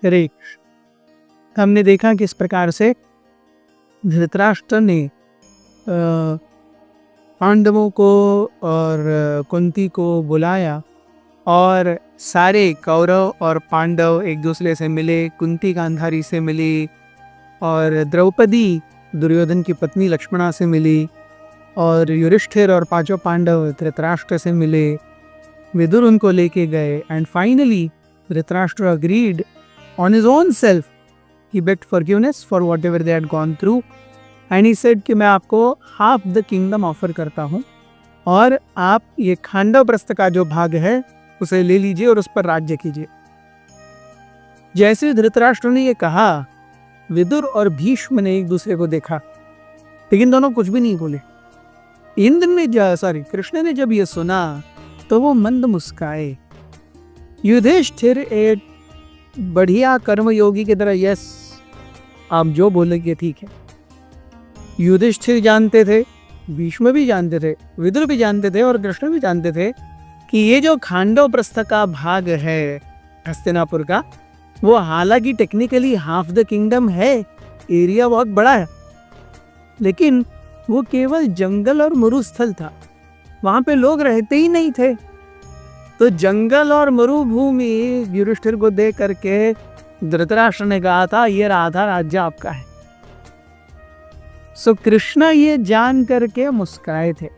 हरे कृष्ण। हमने देखा किस प्रकार से धृतराष्ट्र ने पांडवों को और कुंती को बुलाया और सारे कौरव और पांडव एक दूसरे से मिले। कुंती गांधारी से मिली और द्रौपदी दुर्योधन की पत्नी लक्ष्मणा से मिली और युधिष्ठिर और पांचों पांडव धृतराष्ट्र से मिले। विदुर उनको लेके गए and finally Dhritarashtra agreed on his own self. He bagged forgiveness for whatever they had gone through and he said कि मैं आपको हाफ द किंगडम ऑफर करता हूँ और आप ये खांडव प्रस्थ का जो भाग है उसे ले लीजिए और उस पर राज्य कीजिए। जैसे धृतराष्ट्र ने ये कहा, विदुर और भीष्म ने एक दूसरे को देखा लेकिन दोनों कुछ भी नहीं बोले। कृष्ण ने जब ये सुना तो वो मंद मुस्काए। युधिष्ठिर एक बढ़िया कर्मयोगी की तरह, यस आप जो बोलेंगे ठीक है। युधिष्ठिर जानते थे, भीष्म भी जानते थे, विदुर भी जानते थे और कृष्ण भी जानते थे कि ये जो खांडव प्रस्थ का भाग है हस्तिनापुर का, वो हालांकि टेक्निकली हाफ द किंगडम है, एरिया बहुत बड़ा है, लेकिन वो केवल जंगल और मरुस्थल था। वहां पे लोग रहते ही नहीं थे। तो जंगल और मरुभूमि युधिष्ठिर को देख करके धृतराष्ट्र ने कहा था ये आधा राज्य आपका है। सो कृष्ण ये जान करके मुस्कुराए थे।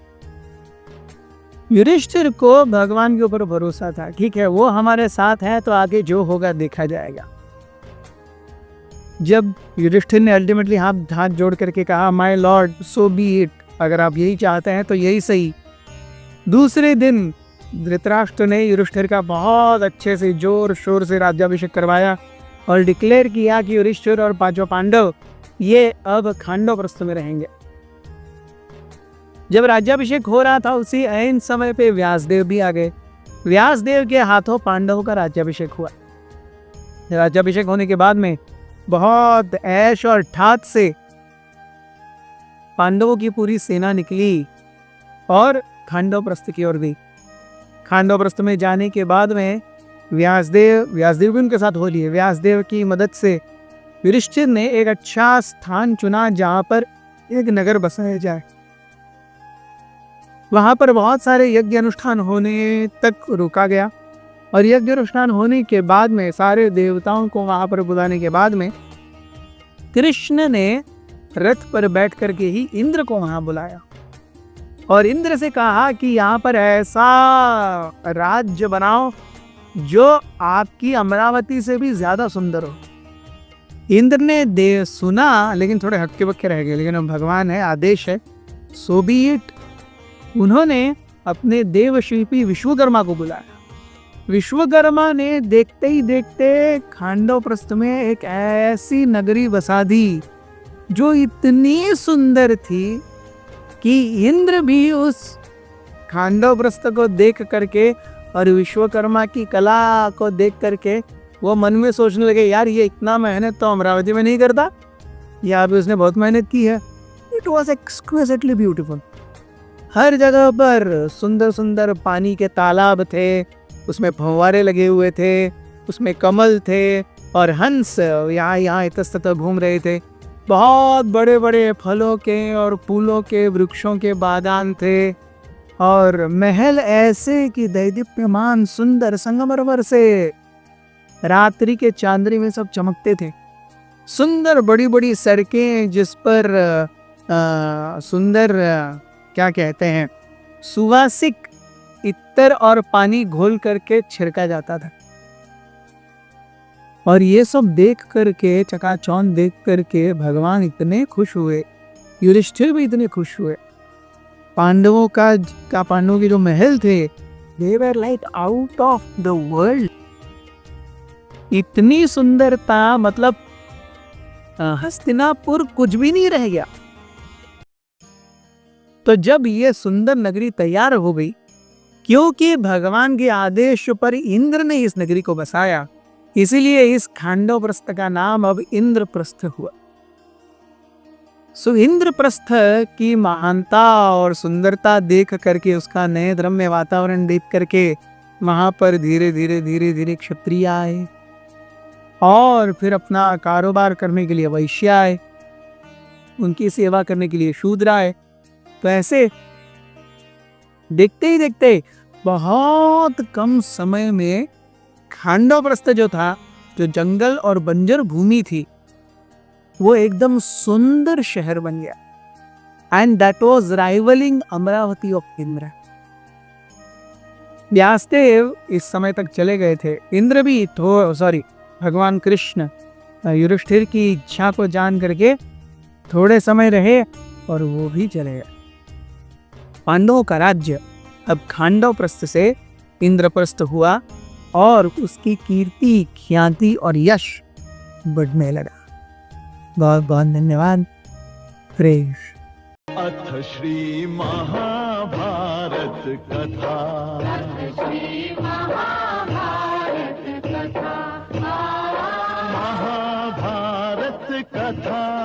युधिष्ठिर को भगवान के ऊपर भरोसा था, ठीक है वो हमारे साथ है तो आगे जो होगा देखा जाएगा। जब युधिष्ठिर ने अल्टीमेटली हाथ जोड़ करके कहा my Lord so B it, अगर आप यही चाहते हैं तो यही सही। दूसरे दिन धृतराष्ट्र ने युधिष्ठिर का बहुत अच्छे से जोर शोर से राज्याभिषेक करवाया और डिक्लेयर किया कि युधिष्ठिर और पांचों पांडव ये अब खांडव प्रस्थ में रहेंगे। जब राज्याभिषेक हो रहा था उसी ऐन समय पे व्यासदेव भी आ गए। व्यासदेव के हाथों पांडवों का राज्याभिषेक हुआ। राज्याभिषेक होने के बाद में बहुत ऐश और ठाट से पांडवों की पूरी सेना निकली और खांडव प्रस्थ की ओर गई। खांडव प्रस्थ में जाने के बाद में व्यासदेव भी उनके साथ हो लिए। व्यासदेव की मदद से युधिष्ठिर ने एक अच्छा स्थान चुना जहां पर एक नगर बसाया जाए। वहां पर बहुत सारे यज्ञ अनुष्ठान होने तक रुका गया और यज्ञ अनुष्ठान होने के बाद में सारे देवताओं को वहां पर बुलाने के बाद में कृष्ण ने रथ पर बैठ करके ही इंद्र को वहां बुलाया और इंद्र से कहा कि यहाँ पर ऐसा राज्य बनाओ जो आपकी अमरावती से भी ज्यादा सुंदर हो। इंद्र ने सुना लेकिन थोड़े हक्के बक्के रह गए, लेकिन अब भगवान है, आदेश है, सो बी इट। उन्होंने अपने देवशिल्पी विश्वकर्मा को बुलाया। विश्वकर्मा ने देखते ही देखते खांडव प्रस्थ में एक ऐसी नगरी बसा दी जो इतनी सुंदर थी कि इंद्र भी उस खांडव प्रस्थ को देख करके और विश्वकर्मा की कला को देख करके वो मन में सोचने लगे यार ये इतना मेहनत तो अमरावती में नहीं करता, यहाँ भी उसने बहुत मेहनत की है। It was exquisitely beautiful. हर जगह पर सुंदर सुंदर पानी के तालाब थे, उसमें फव्वारे लगे हुए थे, उसमें कमल थे और हंस यहाँ इतस्ततः घूम रहे थे। बहुत बड़े बड़े फलों के और फूलों के वृक्षों के बागान थे और महल ऐसे कि दैदीप्यमान सुंदर संगमरमर से रात्रि के चांदनी में सब चमकते थे। सुंदर बड़ी बड़ी सड़कें जिस पर सुंदर क्या कहते हैं सुवासिक इत्तर और पानी घोल करके छिड़का जाता था। और ये सब देख करके चकाचौंध देख करके भगवान इतने खुश हुए, युधिष्ठिर भी इतने खुश हुए। पांडवों के जो महल थे they were like out of the world। इतनी सुंदरता, मतलब हस्तिनापुर कुछ भी नहीं रह गया। तो जब ये सुंदर नगरी तैयार हो गई, क्योंकि भगवान के आदेश पर इंद्र ने इस नगरी को बसाया, इसीलिए इस खांडव प्रस्थ का नाम अब इंद्रप्रस्थ हुआ। सो इंद्रप्रस्थ की महानता और सुंदरता देख करके, उसका नए रम्य वातावरण देख करके वहां पर धीरे धीरे क्षत्रिय आए और फिर अपना कारोबार करने के लिए वैश्य आए, उनकी सेवा करने के लिए शूद्र आए। तो ऐसे देखते ही देखते बहुत कम समय में खांडवप्रस्थ जो था, जो जंगल और बंजर भूमि थी, वो एकदम सुंदर शहर बन गया। And that was rivalling Amaravati of Indra. Vyasdev इस समय तक चले गए थे। इंद्र भी भगवान कृष्ण युधिष्ठिर की इच्छा को जान करके थोड़े समय रहे और वो भी चले गए। पांडवों का राज्य अब खांडवप्रस्थ से इंद्रप्रस्थ हुआ और उसकी कीर्ति, ख्याति और यश बढ़ने लगा। बहुत बहुत धन्यवाद। प्रेष अथ श्री महाभारत कथा। महाभारत कथा